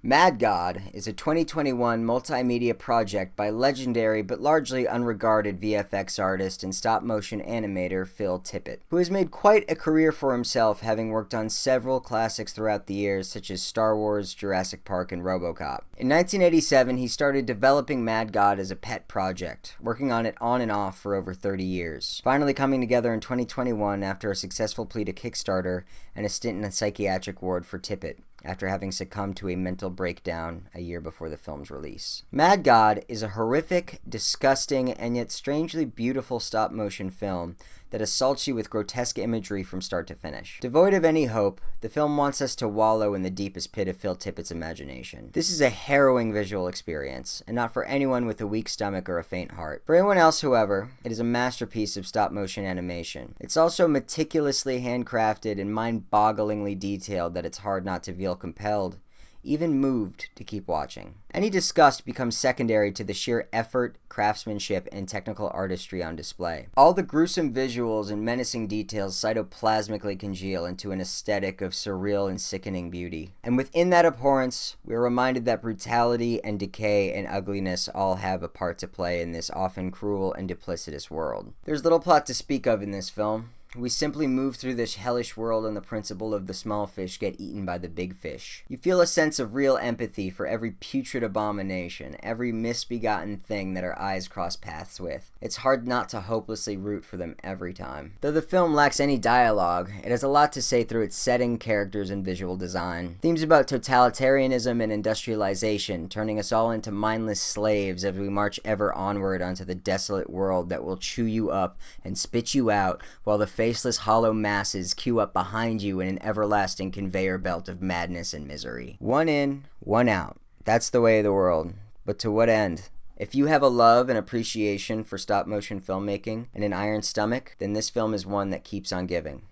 Mad God is a 2021 multimedia project by legendary but largely unregarded VFX artist and stop-motion animator Phil Tippett, who has made quite a career for himself, having worked on several classics throughout the years such as Star Wars, Jurassic Park, and RoboCop. In 1987, he started developing Mad God as a pet project, working on it on and off for over 30 years, finally coming together in 2021 after a successful plea to Kickstarter and a stint in a psychiatric ward for Tippett, after having succumbed to a mental breakdown a year before the film's release. Mad God is a horrific, disgusting, and yet strangely beautiful stop-motion film that assaults you with grotesque imagery from start to finish. Devoid of any hope, the film wants us to wallow in the deepest pit of Phil Tippett's imagination. This is a harrowing visual experience, and not for anyone with a weak stomach or a faint heart. For anyone else, however, it is a masterpiece of stop-motion animation. It's also meticulously handcrafted and mind-bogglingly detailed that it's hard not to feel compelled, even moved, to keep watching. Any disgust becomes secondary to the sheer effort, craftsmanship, and technical artistry on display. All the gruesome visuals and menacing details cytoplasmically congeal into an aesthetic of surreal and sickening beauty. And within that abhorrence, we are reminded that brutality and decay and ugliness all have a part to play in this often cruel and duplicitous world. There's little plot to speak of in this film. We simply move through this hellish world on the principle of the small fish get eaten by the big fish. You feel a sense of real empathy for every putrid abomination, every misbegotten thing that our eyes cross paths with. It's hard not to hopelessly root for them every time. Though the film lacks any dialogue, it has a lot to say through its setting, characters, and visual design. Themes about totalitarianism and industrialization, turning us all into mindless slaves as we march ever onward onto the desolate world that will chew you up and spit you out, while the faceless hollow masses queue up behind you in an everlasting conveyor belt of madness and misery. One in, one out. That's the way of the world. But to what end? If you have a love and appreciation for stop-motion filmmaking and an iron stomach, then this film is one that keeps on giving.